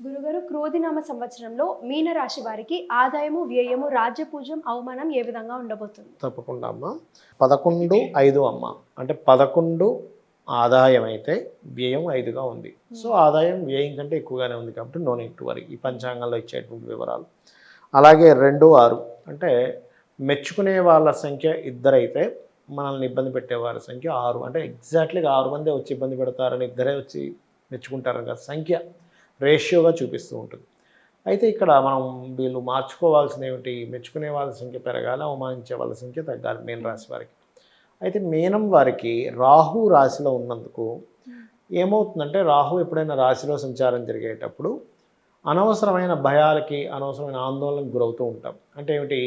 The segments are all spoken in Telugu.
గురుగారు క్రోధినామ సంవత్సరంలో మీన రాశి వారికి ఆదాయము, వ్యయము, రాజ్యపూజ్యం, అవమానం ఏ విధంగా ఉండబోతుంది? తప్పకుండా అమ్మ. 11, 5 అమ్మ. అంటే 11 ఆదాయం అయితే వ్యయం 5గా ఉంది. సో ఆదాయం వ్యయం కంటే ఎక్కువగానే ఉంది కాబట్టి నో నీడ్ టు వరీ. ఈ పంచాంగంలో ఇచ్చేటువంటి వివరాలు. అలాగే 2, 6 అంటే మెచ్చుకునే వాళ్ళ సంఖ్య ఇద్దరైతే మనల్ని ఇబ్బంది పెట్టేవారి సంఖ్య 6. అంటే ఎగ్జాక్ట్లీగా 6 మందే వచ్చి ఇబ్బంది పెడతారని, ఇద్దరే వచ్చి మెచ్చుకుంటారని కాదు, సంఖ్య రేషియోగా చూపిస్తూ ఉంటుంది. అయితే ఇక్కడ మనం వీళ్ళు మార్చుకోవాల్సింది ఏమిటి? మెచ్చుకునే వాళ్ళ సంఖ్య పెరగాలి, అవమానించే వాళ్ళ సంఖ్య తగ్గాలి మీన రాశి వారికి. అయితే మీనం వారికి రాహు రాశిలో ఉన్నందుకు ఏమవుతుందంటే, రాహు ఎప్పుడైనా రాశిలో సంచారం జరిగేటప్పుడు అనవసరమైన భయాలకి, అనవసరమైన ఆందోళనకు గురవుతూ ఉంటాం. అంటే ఏమిటి?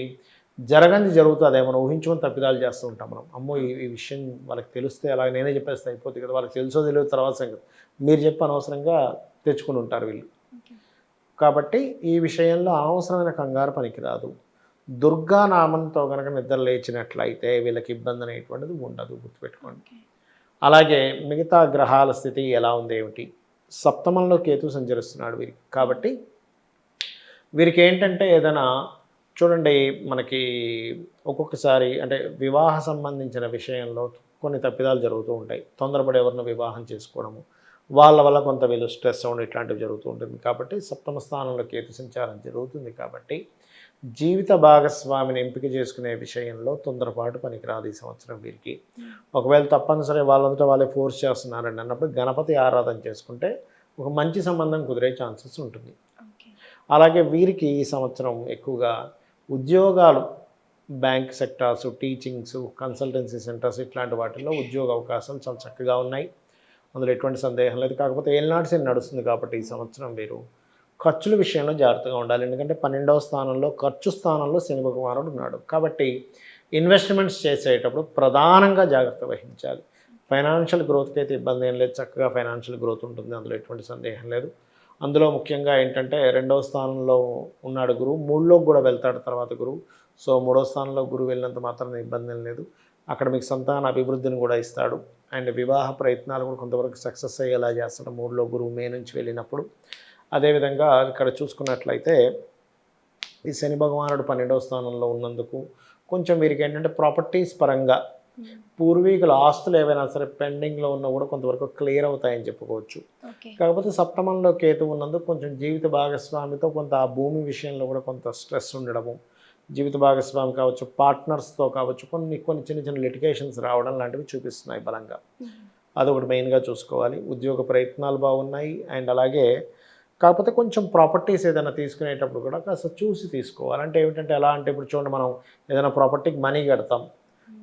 జరగంది జరుగుతుంది, ఏమైనా ఊహించుకొని తప్పిదాలు చేస్తూ ఉంటాం మనం. అమ్మో ఈ విషయం వాళ్ళకి తెలిస్తే అలాగే నేనే చెప్పేస్తే అయిపోతుంది కదా, వాళ్ళకి తెలుసో తెలియదు తర్వాత సంగతి. మీరు చెప్పి అనవసరంగా తెచ్చుకుని ఉంటారు వీళ్ళు. కాబట్టి ఈ విషయంలో అనవసరమైన కంగారు పనికిరాదు. దుర్గా నామంతో కనుక నిద్ర లేచినట్లయితే వీళ్ళకి ఇబ్బంది అనేటువంటిది ఉండదు, గుర్తుపెట్టుకోండి. అలాగే మిగతా గ్రహాల స్థితి ఎలా ఉంది ఏమిటి? సప్తమంలో కేతు సంచరిస్తున్నాడు వీరికి. కాబట్టి వీరికి ఏంటంటే ఏదైనా చూడండి, మనకి ఒక్కొక్కసారి అంటే వివాహ సంబంధించిన విషయంలో కొన్ని తప్పిదాలు జరుగుతూ ఉంటాయి. తొందరపడి ఎవరిని వివాహం చేసుకోవడము, వాళ్ళ వల్ల కొంత వీళ్ళు స్ట్రెస్ అవ్వడం ఇట్లాంటివి జరుగుతూ ఉంటుంది. కాబట్టి సప్తమ స్థానంలో కేతు సంచారం జరుగుతుంది. కాబట్టి జీవిత భాగస్వామిని ఎంపిక చేసుకునే విషయంలో తొందరపాటు పనికిరాదు ఈ సంవత్సరం వీరికి. ఒకవేళ తప్పనిసరి వాళ్ళంతా వాళ్ళే ఫోర్స్ చేస్తున్నారండి అన్నప్పుడు గణపతి ఆరాధన చేసుకుంటే ఒక మంచి సంబంధం కుదిరే ఛాన్సెస్ ఉంటుంది. అలాగే వీరికి ఈ సంవత్సరం ఎక్కువగా ఉద్యోగాలు, bank sectors, teachings, consultancy centres ఇట్లాంటి వాటిల్లో ఉద్యోగ అవకాశాలు చాలా చక్కగా ఉన్నాయి. అందులో ఎటువంటి సందేహం లేదు. కాకపోతే ఏలినాటి శని నడుస్తుంది కాబట్టి ఈ సంవత్సరం వీరు ఖర్చుల విషయంలో జాగ్రత్తగా ఉండాలి. ఎందుకంటే 12వ స్థానంలో ఖర్చు స్థానంలో శని భగవానుడు ఉన్నాడు. కాబట్టి ఇన్వెస్ట్మెంట్స్ చేసేటప్పుడు ప్రధానంగా జాగ్రత్త వహించాలి. ఫైనాన్షియల్ గ్రోత్కి అయితే ఇబ్బంది ఏం లేదు, చక్కగా ఫైనాన్షియల్ గ్రోత్ ఉంటుంది, అందులో ఎటువంటి సందేహం లేదు. అందులో ముఖ్యంగా ఏంటంటే 2వ స్థానంలో ఉన్నాడు గురువు, 3లోకి కూడా వెళ్తాడు తర్వాత గురువు. సో 3వ స్థానంలో గురువు వెళ్ళినంత మాత్రం ఇబ్బంది ఏం లేదు. అక్కడ మీకు సంతాన అభివృద్ధిని కూడా ఇస్తాడు. అండ్ వివాహ ప్రయత్నాలు కూడా కొంతవరకు సక్సెస్ అయ్యేలా చేస్తాడు 3లో గురువు మే నుంచి వెళ్ళినప్పుడు. అదేవిధంగా ఇక్కడ చూసుకున్నట్లయితే ఈ శని భగవానుడు 12వ స్థానంలో ఉన్నందుకు కొంచెం వీరికి ఏంటంటే ప్రాపర్టీస్ పరంగా పూర్వీకుల ఆస్తులు ఏవైనా సరే పెండింగ్లో ఉన్నా కూడా కొంతవరకు క్లియర్ అవుతాయని చెప్పుకోవచ్చు. కాకపోతే సప్తమంలో కేతు ఉన్నందుకు కొంచెం జీవిత భాగస్వామితో కొంత ఆ భూమి విషయంలో కూడా కొంత స్ట్రెస్ ఉండడము, జీవిత భాగస్వామి కావచ్చు, పార్ట్నర్స్తో కావచ్చు, కొన్ని చిన్న చిన్న లిటిగేషన్స్ రావడం లాంటివి చూపిస్తున్నాయి బలంగా. అదొకటి మెయిన్గా చూసుకోవాలి. ఉద్యోగ ప్రయత్నాలు బాగున్నాయి. అండ్ అలాగే కాకపోతే కొంచెం ప్రాపర్టీస్ ఏదైనా తీసుకునేటప్పుడు కూడా కాస్త చూసి తీసుకోవాలి. అంటే ఏమిటంటే ఎలా అంటే ఇప్పుడు చూడండి, మనం ఏదైనా ప్రాపర్టీకి మనీ కడతాం,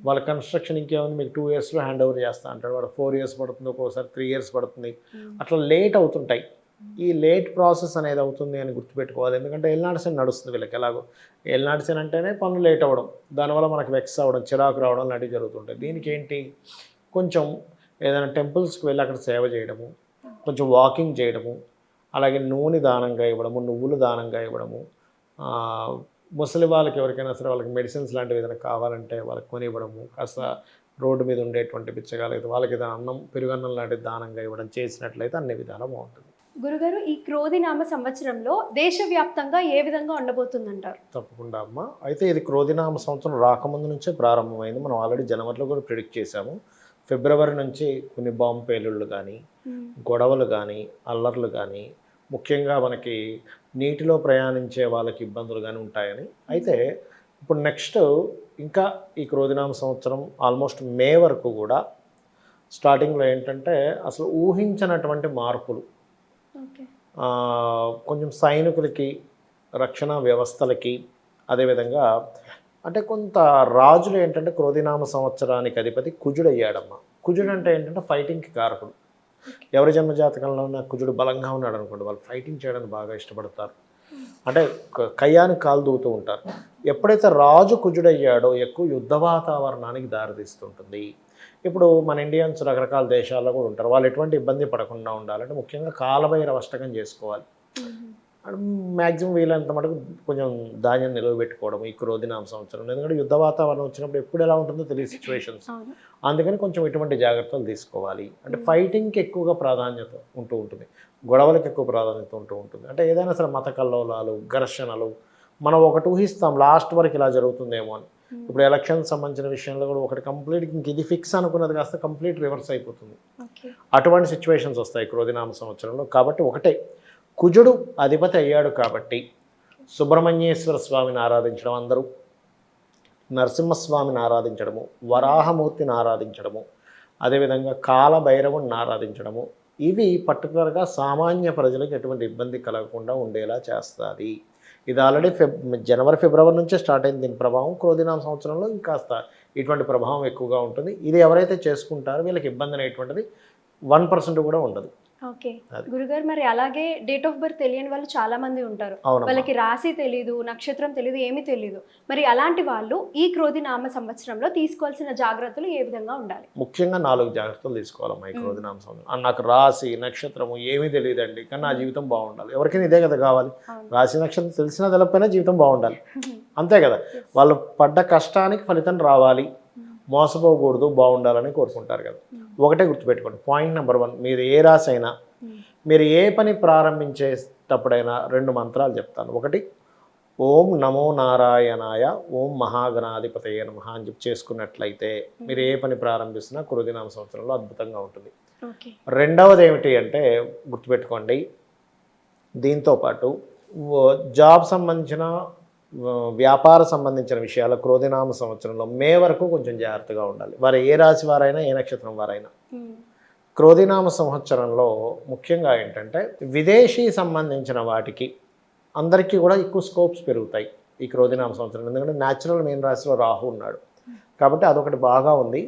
వాళ్ళ కన్స్ట్రక్షన్ ఇంకేముంది మీకు 2 ఇయర్స్లో హ్యాండ్ ఓవర్ చేస్తా అంటాడు, వాడు 4 ఇయర్స్ పడుతుంది, ఒక్కోసారి 3 ఇయర్స్ పడుతుంది, అట్లా లేట్ అవుతుంటాయి. ఈ లేట్ ప్రాసెస్ అనేది అవుతుంది అని గుర్తుపెట్టుకోవాలి. ఎందుకంటే ఏలినాటి శని నడుస్తుంది వీళ్ళకి. ఎలాగో ఏలినాటి శని అంటేనే పనులు లేట్ అవ్వడం, దానివల్ల మనకు వెక్స్ అవ్వడం, చిరాకు రావడం లాంటివి జరుగుతుంటాయి. దీనికి ఏంటి, కొంచెం ఏదైనా టెంపుల్స్కి వెళ్ళి అక్కడ సేవ చేయడము, కొంచెం వాకింగ్ చేయడము, అలాగే నూనె దానంగా ఇవ్వడము, నువ్వులు దానంగా ఇవ్వడము, ముసలి వాళ్ళకి ఎవరికైనా సరే వాళ్ళకి మెడిసిన్స్ లాంటివి ఏదైనా కావాలంటే వాళ్ళకి కొనివ్వడము, కాస్త రోడ్డు మీద ఉండేటువంటి బిచ్చగాలైతే వాళ్ళకి ఏదైనా అన్నం, పెరుగన్నం లాంటివి దానంగా ఇవ్వడం చేసినట్లయితే అన్ని విధాలు బాగుంటుంది. గురుగారు ఈ క్రోధినామ సంవత్సరంలో దేశవ్యాప్తంగా ఏ విధంగా ఉండబోతుందంటారు? తప్పకుండా అమ్మ. అయితే ఇది క్రోధినామ సంవత్సరం రాకముందు నుంచే ప్రారంభమైంది. మనం ఆల్రెడీ జనవరిలో కూడా ప్రిడిక్ట్ చేశాము. ఫిబ్రవరి నుంచి కొన్ని బాంబు పేలుళ్ళు కానీ, గొడవలు కానీ, అల్లర్లు కానీ, ముఖ్యంగా మనకి నీటిలో ప్రయాణించే వాళ్ళకి ఇబ్బందులు కానీ ఉంటాయని. అయితే ఇప్పుడు నెక్స్ట్ ఇంకా ఈ క్రోధినామ సంవత్సరం ఆల్మోస్ట్ మే వరకు కూడా స్టార్టింగ్లో ఏంటంటే అసలు ఊహించినటువంటి మార్పులు, కొంచెం సైనికులకి, రక్షణ వ్యవస్థలకి, అదేవిధంగా అంటే కొంత రాజులు ఏంటంటే క్రోధినామ సంవత్సరానికి అధిపతి కుజుడు అయ్యాడమ్మ. కుజుడు అంటే ఏంటంటే ఫైటింగ్కి కారకుడు. ఎవరి జన్మజాతకంలో ఉన్న కుజుడు బలంగా ఉన్నాడు అనుకోండి, వాళ్ళు ఫైటింగ్ చేయడానికి బాగా ఇష్టపడతారు. అంటే కయ్యానికి కాలు దూతూ ఉంటారు. ఎప్పుడైతే రాజు కుజుడయ్యాడో ఎక్కువ యుద్ధ వాతావరణానికి దారితీస్తుంటుంది. ఇప్పుడు మన ఇండియన్స్ రకరకాల దేశాల్లో కూడా ఉంటారు, వాళ్ళు ఎటువంటి ఇబ్బంది పడకుండా ఉండాలంటే ముఖ్యంగా కాలభైరవ అష్టకం చేసుకోవాలి. మ్యాక్సిమం వీలైనంత మటుకు కొంచెం ధాన్యం నిల్వ పెట్టుకోవడం ఈ క్రోధినామ సంవత్సరం, ఎందుకంటే యుద్ధ వాతావరణం వచ్చినప్పుడు ఎప్పుడు ఎలా ఉంటుందో తెలియదు సిచ్యువేషన్స్. అందుకని కొంచెం ఇటువంటి జాగ్రత్తలు తీసుకోవాలి. అంటే ఫైటింగ్కి ఎక్కువగా ప్రాధాన్యత ఉంటూ ఉంటుంది, గొడవలకు ఎక్కువ ప్రాధాన్యత ఉంటూ ఉంటుంది. అంటే ఏదైనా సరే మత కల్లోలాలు, ఘర్షణలు మనం ఒకటి ఊహిస్తాం లాస్ట్ వరకు ఇలా జరుగుతుందేమో అని. ఇప్పుడు ఎలక్షన్ సంబంధించిన విషయంలో కూడా ఒకటి కంప్లీట్ ఇంక ఇది ఫిక్స్ అనుకున్నది కాస్త కంప్లీట్ రివర్స్ అయిపోతుంది. అటువంటి సిచ్యువేషన్స్ వస్తాయి క్రోధినామ సంవత్సరంలో. కాబట్టి ఒకటే, కుజుడు అధిపతి అయ్యాడు కాబట్టి సుబ్రహ్మణ్యేశ్వర స్వామిని ఆరాధించడం, అందరూ నరసింహస్వామిని ఆరాధించడము, వరాహమూర్తిని ఆరాధించడము, అదేవిధంగా కాలభైరవుని ఆరాధించడము, ఇవి పర్టికులర్గా సామాన్య ప్రజలకు ఎటువంటి ఇబ్బంది కలగకుండా ఉండేలా చేస్తుంది. ఇది ఆల్రెడీ జనవరి ఫిబ్రవరి నుంచే స్టార్ట్ అయింది దీని ప్రభావం. క్రోధినామ సంవత్సరంలో ఇంకాస్త ఇటువంటి ప్రభావం ఎక్కువగా ఉంటుంది. ఇది ఎవరైతే చేసుకుంటారో వీళ్ళకి ఇబ్బంది అనేటువంటిది 1% కూడా ఉండదు. ఓకే గురుగారు, మరి అలాగే డేట్ ఆఫ్ బర్త్ తెలియని వాళ్ళు చాలా మంది ఉంటారు. అవును, వాళ్ళకి రాశి తెలీదు, నక్షత్రం తెలీదు, ఏమీ తెలీదు. మరి అలాంటి వాళ్ళు ఈ క్రోధినామ సంవత్సరంలో తీసుకోవాల్సిన జాగ్రత్తలు ఏ విధంగా ఉండాలి? ముఖ్యంగా 4 జాగ్రత్తలు తీసుకోవాలమ్మా ఈ క్రోధినామ సంవత్సరం. నాకు రాశి నక్షత్రము ఏమీ తెలియదండి, కానీ నా జీవితం బాగుండాలి. ఎవరికైనా ఇదే కదా కావాలి. రాశి నక్షత్రం తెలిసినా తెలపైనా జీవితం బాగుండాలి, అంతే కదా. వాళ్ళు పడ్డ కష్టానికి ఫలితం రావాలి, మోసపోకూడదు, బాగుండాలని కోరుకుంటారు కదా. ఒకటే గుర్తుపెట్టుకోండి, పాయింట్ నెంబర్ 1, మీరు ఏ రాశి అయినా మీరు ఏ పని ప్రారంభించేటప్పుడైనా 2 మంత్రాలు చెప్తాను. ఒకటి ఓం నమో నారాయణాయ, ఓం మహాగణాధిపతయే నమః అని చెప్పి చేసుకున్నట్లయితే మీరు ఏ పని ప్రారంభిస్తున్నా క్రోధినామ సంవత్సరంలో అద్భుతంగా ఉంటుంది. రెండవది ఏమిటి అంటే గుర్తుపెట్టుకోండి, దీంతోపాటు జాబ్ సంబంధించిన వ్యాపార సంబంధించిన విషయాలు క్రోధినామ సంవత్సరంలో మే వరకు కొంచెం జాగ్రత్తగా ఉండాలి. వారు ఏ రాశి వారైనా ఏ నక్షత్రం వారైనా. క్రోధినామ సంవత్సరంలో ముఖ్యంగా ఏంటంటే విదేశీ సంబంధించిన వాటికి అందరికీ కూడా ఎక్కువ స్కోప్స్ పెరుగుతాయి ఈ క్రోధినామ సంవత్సరం. ఎందుకంటే న్యాచురల్ మీన రాశిలో రాహు ఉన్నాడు కాబట్టి అదొకటి బాగా ఉంది.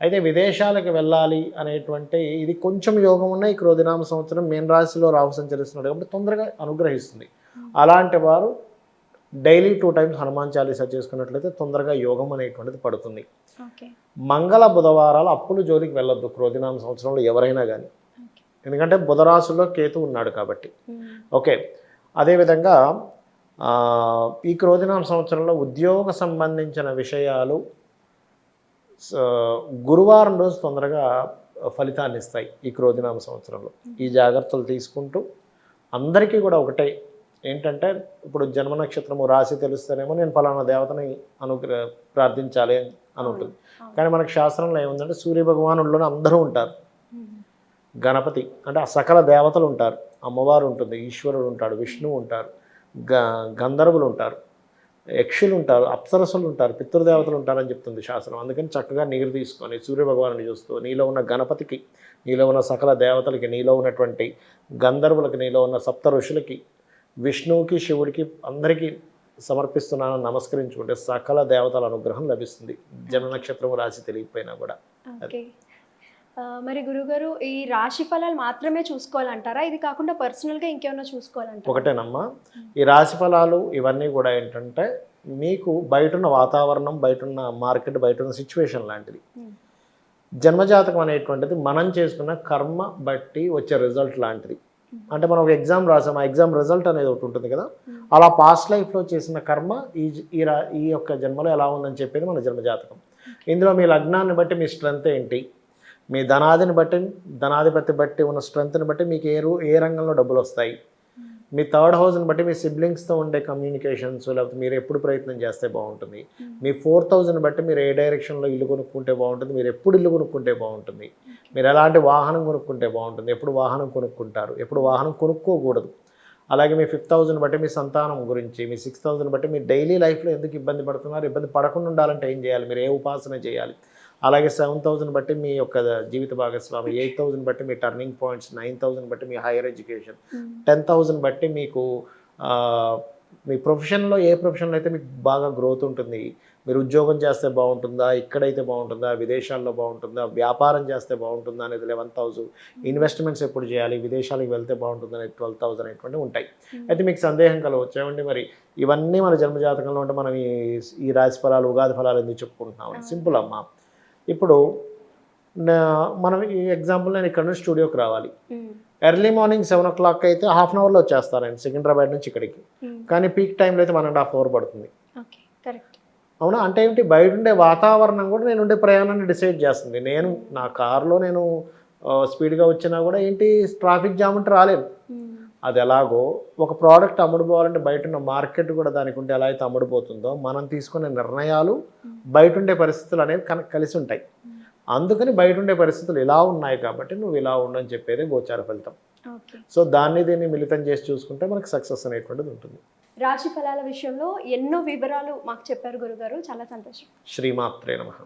అయితే విదేశాలకు వెళ్ళాలి అనేటువంటి ఇది కొంచెం యోగం ఉన్న ఈ క్రోధినామ సంవత్సరం మీన రాశిలో రాహు సంచరిస్తున్నాడు కాబట్టి తొందరగా అనుగ్రహిస్తుంది. అలాంటి వారు డైలీ 2 times హనుమాన్ చాలీసా చేసుకున్నట్లయితే తొందరగా యోగం అనేటువంటిది పడుతుంది. మంగళ బుధవారాలు అప్పులు జోలికి వెళ్ళొద్దు క్రోధినామ సంవత్సరంలో ఎవరైనా కానీ, ఎందుకంటే బుధరాశుల్లో కేతు ఉన్నాడు కాబట్టి. ఓకే, అదేవిధంగా ఈ క్రోధినామ సంవత్సరంలో ఉద్యోగ సంబంధించిన విషయాలు గురువారం రోజు తొందరగా ఫలితాన్ని ఇస్తాయి ఈ క్రోధినామ సంవత్సరంలో. ఈ జాగ్రత్తలు తీసుకుంటూ అందరికీ కూడా ఒకటే ఏంటంటే, ఇప్పుడు జన్మ నక్షత్రము రాశి తెలుస్తేనేమో నేను పలానా దేవతని ప్రార్థించాలి అని ఉంటుంది. కానీ మనకు శాస్త్రంలో ఏముందంటే సూర్య భగవానుల్లోనే అందరూ ఉంటారు. గణపతి అంటే ఆ సకల దేవతలు ఉంటారు, అమ్మవారు ఉంటుంది, ఈశ్వరుడు ఉంటాడు, విష్ణువు ఉంటారు, గంధర్వులు ఉంటారు, యక్షులు ఉంటారు, అప్సరసులు ఉంటారు, పితృదేవతలు ఉంటారని చెప్తుంది శాస్త్రం. అందుకని చక్కగా నీరు తీసుకొని సూర్య భగవాను చూస్తూ నీలో ఉన్న గణపతికి, నీలో ఉన్న సకల దేవతలకి, నీలో ఉన్నటువంటి గంధర్వులకి, నీలో ఉన్న సప్త ఋషులకి, విష్ణువుకి, శివుడికి అందరికీ సమర్పిస్తున్నాను నమస్కరించుకుంటే సకల దేవతల అనుగ్రహం లభిస్తుంది, జన్మ నక్షత్రం రాశి తెలియకపోయినా కూడా. మరి గురుగారు, ఈ రాశి ఫలాలు మాత్రమే చూసుకోవాలంటారా? ఇది కాకుండా పర్సనల్గా ఇంకేమైనా చూసుకోవాలంటారా? ఒకటేనమ్మా, ఈ రాశి ఫలాలు ఇవన్నీ కూడా ఏంటంటే మీకు బయటున్న వాతావరణం, బయటున్న మార్కెట్, బయటున్న సిచ్యువేషన్ లాంటిది. జన్మజాతకం అనేటువంటిది మనం చేసుకున్న కర్మ బట్టి వచ్చే రిజల్ట్ లాంటిది. అంటే మనం ఒక ఎగ్జామ్ రాసాం, ఆ ఎగ్జామ్ రిజల్ట్ అనేది ఒకటి ఉంటుంది కదా, అలా పాస్ట్ లైఫ్లో చేసిన కర్మ ఈ యొక్క జన్మలో ఎలా ఉందని చెప్పేది మన జన్మజాతకం. ఇందులో మీ లగ్నాన్ని బట్టి మీ స్ట్రెంత్ ఏంటి, మీ ధనాధిపతి బట్టి ఉన్న స్ట్రెంత్ని బట్టి మీకు ఏ రంగంలో డబ్బులు వస్తాయి, మీ 3rd హౌస్ని బట్టి మీ సిబ్లింగ్స్తో ఉండే కమ్యూనికేషన్స్, లేకపోతే మీరు ఎప్పుడు ప్రయత్నం చేస్తే బాగుంటుంది, మీ 4th హౌస్ని బట్టి మీరు ఏ డైరెక్షన్లో ఇల్లు కొనుక్కుంటే బాగుంటుంది, మీరు ఎప్పుడు ఇల్లు కొనుక్కుంటే బాగుంటుంది, మీరు ఎలాంటి వాహనం కొనుక్కుంటే బాగుంటుంది, ఎప్పుడు వాహనం కొనుక్కుంటారు, ఎప్పుడు వాహనం కొనుక్కోకూడదు. అలాగే మీ 5th హౌస్ని బట్టి మీ సంతానం గురించి, మీ 6th హౌస్ని బట్టి మీ డైలీ లైఫ్లో ఎందుకు ఇబ్బంది పడుతున్నారు, ఇబ్బంది పడకుండా ఉండాలంటే ఏం చేయాలి, మీరు ఏ ఉపాసన చేయాలి. అలాగే 7th హౌస్ని బట్టి మీ యొక్క జీవిత భాగస్వామి, 8th హౌస్ని బట్టి మీ టర్నింగ్ పాయింట్స్, 9th హౌస్ని బట్టి మీ హైయర్ ఎడ్యుకేషన్, 10th హౌస్ని బట్టి మీకు మీ ప్రొఫెషన్లో ఏ ప్రొఫెషన్లో అయితే మీకు బాగా గ్రోత్ ఉంటుంది, మీరు ఉద్యోగం చేస్తే బాగుంటుందా, ఇక్కడైతే బాగుంటుందా, విదేశాల్లో బాగుంటుందా, వ్యాపారం చేస్తే బాగుంటుందా అనేది 11th హౌస్, ఇన్వెస్ట్మెంట్స్ ఎప్పుడు చేయాలి, విదేశాలకు వెళ్తే బాగుంటుంది అనేది 12th హౌస్ అనేటువంటివి ఉంటాయి. అయితే మీకు సందేహం కలవచ్చు, ఏమండి మరి ఇవన్నీ మన జన్మజాతకంలో ఉంటే మనం ఈ రాశి ఫలాలు, ఉగాది ఫలాలు ఎందుకు చెప్పుకుంటున్నాం? సింపుల్ అమ్మా. ఇప్పుడు మనం ఈ ఎగ్జాంపుల్ నేను ఇక్కడ నుంచి స్టూడియోకి రావాలి, ఎర్లీ మార్నింగ్ 7 o'clock అయితే హాఫ్ అన్ అవర్లో వచ్చేస్తానండి సికింద్రాబాద్ నుంచి ఇక్కడికి. కానీ పీక్ టైంలో అయితే 1.5 hours పడుతుంది. Okay, correct. అవునా, అంటే ఏంటి, బయట ఉండే వాతావరణం కూడా నేను ఉండే ప్రయాణాన్ని డిసైడ్ చేస్తుంది. నేను నా కార్లో నేను స్పీడ్గా వచ్చినా కూడా ఏంటి ట్రాఫిక్ జామ్ ఉంటే రాలేను. అది ఎలాగో ఒక ప్రోడక్ట్ అమ్ముడుపోవాలంటే బయట ఉన్న మార్కెట్ కూడా దానికి ఉంటే ఎలా అయితే అమ్ముడుపోతుందో మనం తీసుకునే నిర్ణయాలు బయట ఉండే పరిస్థితులు అనేవి కలిసి ఉంటాయి. అందుకని బయట ఉండే పరిస్థితులు ఇలా ఉన్నాయి కాబట్టి నువ్వు ఇలా ఉండని చెప్పేది గోచార ఫలితం. ఓకే. సో దీన్ని మిళితం చేసి చూసుకుంటే మనకి సక్సెస్ అనేటువంటిది ఉంటుంది. రాశి ఫలాల విషయంలో ఎన్నో వివరాలు మాకు చెప్పారు గురుగారు, చాలా సంతోషం. శ్రీమాత్రే నమః.